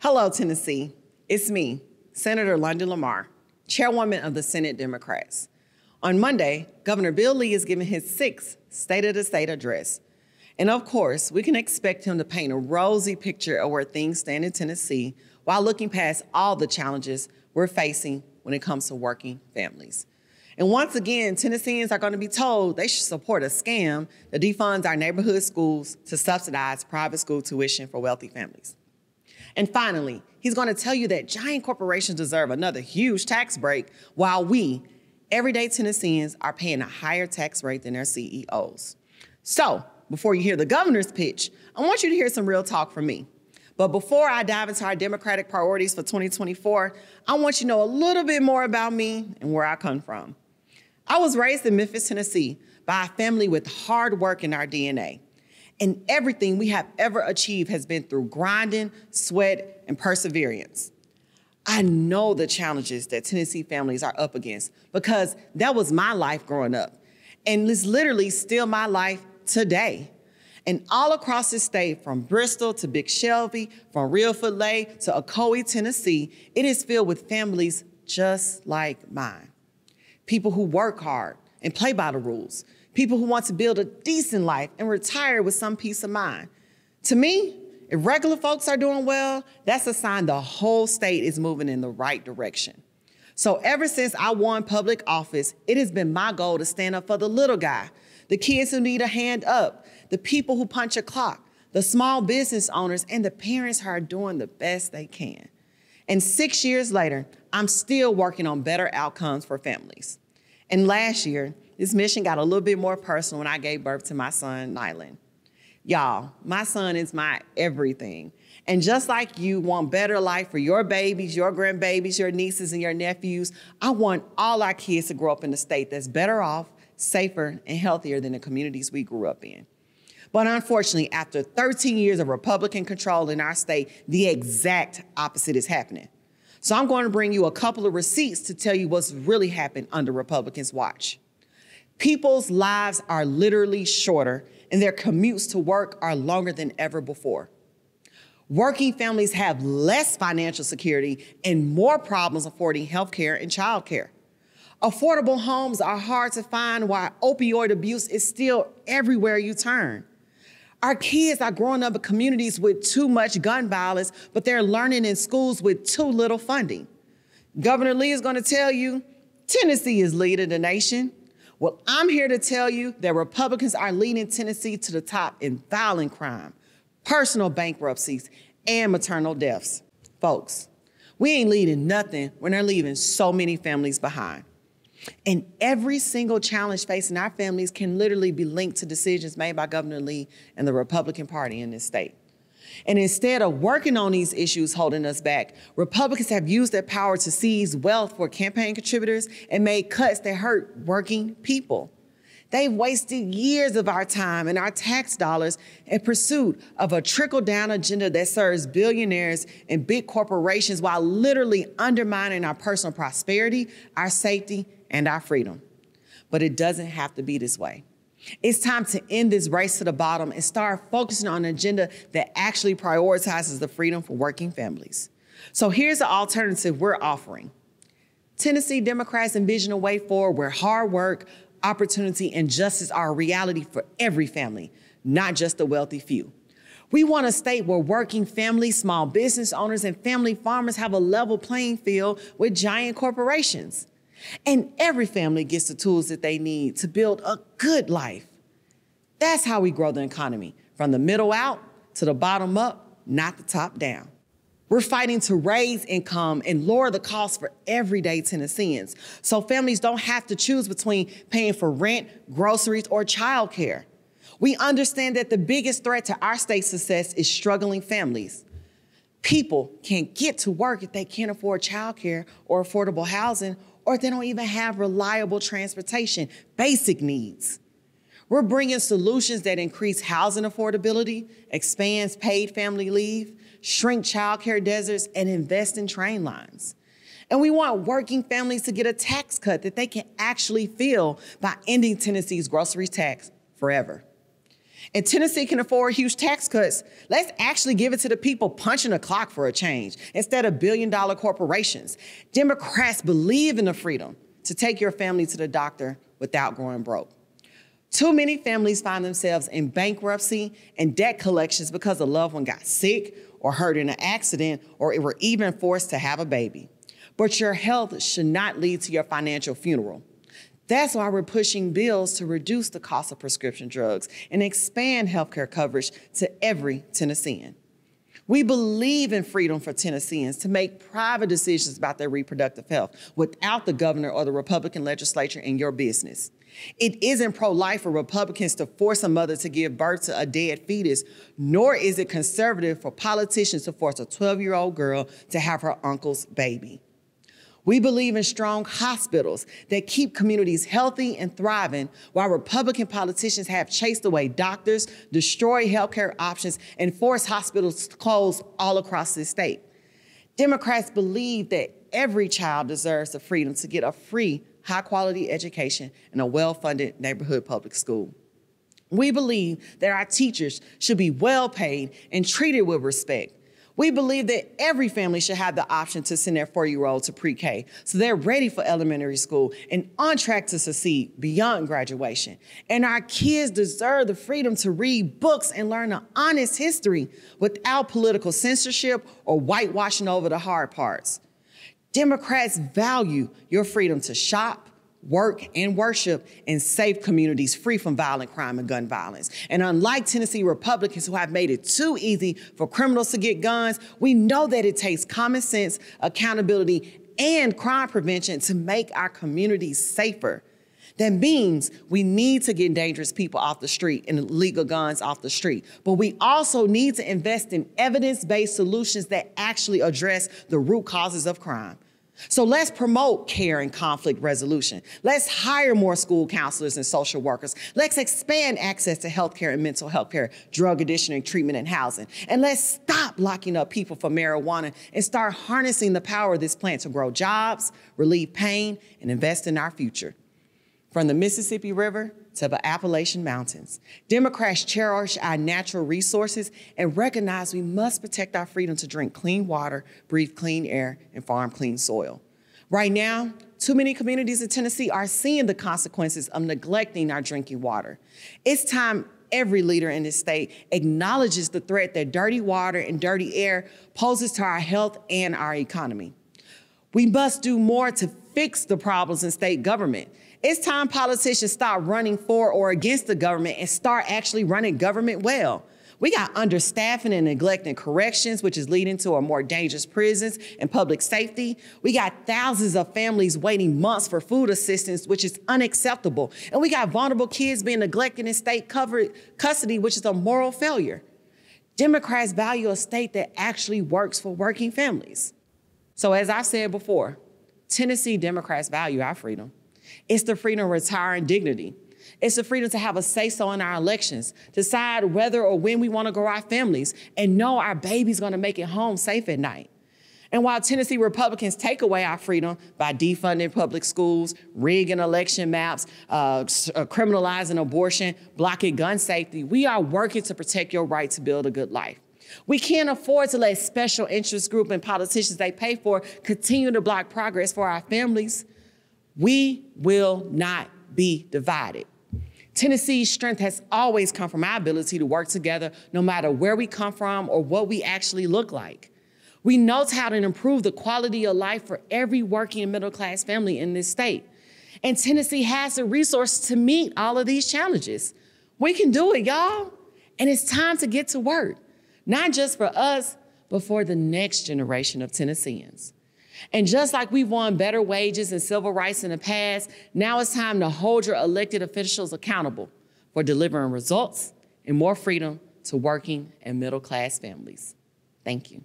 Hello, Tennessee. It's me, Senator Lamar, chairwoman of the Senate Democrats. On Monday, Governor Bill Lee is giving his 6th State of the State address. And of course, we can expect him to paint a rosy picture of where things stand in Tennessee while looking past all the challenges we're facing when it comes to working families. And once again, Tennesseans are going to be told they should support a scam that defunds our neighborhood schools to subsidize private school tuition for wealthy families. And finally, he's going to tell you that giant corporations deserve another huge tax break while we, everyday Tennesseans, are paying a higher tax rate than their CEOs. So, before you hear the governor's pitch, I want you to hear some real talk from me. But before I dive into our Democratic priorities for 2024, I want you to know a little bit more about me and where I come from. I was raised in Memphis, Tennessee, by a family with hard work in our DNA. And everything we have ever achieved has been through grinding, sweat, and perseverance. I know the challenges that Tennessee families are up against because that was my life growing up. And it's literally still my life today. And all across the state, from Bristol to Big Shelby, from Reelfoot Lake to Ocoee, Tennessee, it is filled with families just like mine. People who work hard and play by the rules. People who want to build a decent life and retire with some peace of mind. To me, if regular folks are doing well, that's a sign the whole state is moving in the right direction. So ever since I won public office, it has been my goal to stand up for the little guy, the kids who need a hand up, the people who punch a clock, the small business owners, and the parents who are doing the best they can. And 6 years later, I'm still working on better outcomes for families. And last year, this mission got a little bit more personal when I gave birth to my son, Nyland. Y'all, my son is my everything. And just like you want better life for your babies, your grandbabies, your nieces, and your nephews, I want all our kids to grow up in a state that's better off, safer, and healthier than the communities we grew up in. But unfortunately, after 13 years of Republican control in our state, the exact opposite is happening. So I'm going to bring you a couple of receipts to tell you what's really happened under Republicans' watch. People's lives are literally shorter, and their commutes to work are longer than ever before. Working families have less financial security and more problems affording health care and child care. Affordable homes are hard to find while opioid abuse is still everywhere you turn. Our kids are growing up in communities with too much gun violence, but they're learning in schools with too little funding. Governor Lee is going to tell you, Tennessee is leading the nation. Well, I'm here to tell you that Republicans are leading Tennessee to the top in violent crime, personal bankruptcies, and maternal deaths. Folks, we ain't leading nothing when they're leaving so many families behind. And every single challenge facing our families can literally be linked to decisions made by Governor Lee and the Republican Party in this state. And instead of working on these issues holding us back, Republicans have used their power to seize wealth for campaign contributors and made cuts that hurt working people. They've wasted years of our time and our tax dollars in pursuit of a trickle-down agenda that serves billionaires and big corporations while literally undermining our personal prosperity, our safety, and our freedom. But it doesn't have to be this way. It's time to end this race to the bottom and start focusing on an agenda that actually prioritizes the freedom for working families. So here's the alternative we're offering. Tennessee Democrats envision a way forward where hard work, opportunity, and justice are a reality for every family, not just the wealthy few. We want a state where working families, small business owners, and family farmers have a level playing field with giant corporations. And every family gets the tools that they need to build a good life. That's how we grow the economy, from the middle out to the bottom up, not the top down. We're fighting to raise income and lower the cost for everyday Tennesseans, so families don't have to choose between paying for rent, groceries, or childcare. We understand that the biggest threat to our state's success is struggling families. People can't get to work if they can't afford childcare or affordable housing, or if they don't even have reliable transportation, basic needs. We're bringing solutions that increase housing affordability, expands paid family leave, shrink childcare deserts, and invest in train lines. And we want working families to get a tax cut that they can actually feel by ending Tennessee's grocery tax forever. And Tennessee can afford huge tax cuts. Let's actually give it to the people punching the clock for a change instead of billion-dollar corporations. Democrats believe in the freedom to take your family to the doctor without going broke. Too many families find themselves in bankruptcy and debt collections because a loved one got sick or hurt in an accident or were even forced to have a baby. But your health should not lead to your financial funeral. That's why we're pushing bills to reduce the cost of prescription drugs and expand healthcare coverage to every Tennessean. We believe in freedom for Tennesseans to make private decisions about their reproductive health without the governor or the Republican legislature in your business. It isn't pro-life for Republicans to force a mother to give birth to a dead fetus, nor is it conservative for politicians to force a 12-year-old girl to have her uncle's baby. We believe in strong hospitals that keep communities healthy and thriving, while Republican politicians have chased away doctors, destroyed healthcare options, and forced hospitals to close all across this state. Democrats believe that every child deserves the freedom to get a free, high-quality education in a well-funded neighborhood public school. We believe that our teachers should be well paid and treated with respect. We believe that every family should have the option to send their 4-year-old to pre-K so they're ready for elementary school and on track to succeed beyond graduation. And our kids deserve the freedom to read books and learn an honest history without political censorship or whitewashing over the hard parts. Democrats value your freedom to shop, work, and worship in safe communities free from violent crime and gun violence. And unlike Tennessee Republicans who have made it too easy for criminals to get guns, we know that it takes common sense, accountability, and crime prevention to make our communities safer. That means we need to get dangerous people off the street and illegal guns off the street. But we also need to invest in evidence-based solutions that actually address the root causes of crime. So let's promote care and conflict resolution. Let's hire more school counselors and social workers. Let's expand access to healthcare and mental health care, drug addiction and treatment and housing. And let's stop locking up people for marijuana and start harnessing the power of this plant to grow jobs, relieve pain, and invest in our future. From the Mississippi River to the Appalachian Mountains, Democrats cherish our natural resources and recognize we must protect our freedom to drink clean water, breathe clean air, and farm clean soil. Right now, too many communities in Tennessee are seeing the consequences of neglecting our drinking water. It's time every leader in this state acknowledges the threat that dirty water and dirty air poses to our health and our economy. We must do more to fix the problems in state government. It's time politicians stop running for or against the government and start actually running government well. We got understaffing and neglecting corrections, which is leading to a more dangerous prisons and public safety. We got thousands of families waiting months for food assistance, which is unacceptable. And we got vulnerable kids being neglected in state custody, which is a moral failure. Democrats value a state that actually works for working families. So as I said before, Tennessee Democrats value our freedom. It's the freedom to retire in dignity. It's the freedom to have a say-so in our elections, decide whether or when we want to grow our families, and know our baby's going to make it home safe at night. And while Tennessee Republicans take away our freedom by defunding public schools, rigging election maps, criminalizing abortion, blocking gun safety, we are working to protect your right to build a good life. We can't afford to let special interest groups and politicians they pay for continue to block progress for our families. We will not be divided. Tennessee's strength has always come from our ability to work together no matter where we come from or what we actually look like. We know how to improve the quality of life for every working and middle-class family in this state. And Tennessee has the resources to meet all of these challenges. We can do it, y'all. And it's time to get to work, not just for us, but for the next generation of Tennesseans. And just like we've won better wages and civil rights in the past, now it's time to hold your elected officials accountable for delivering results and more freedom to working and middle-class families. Thank you.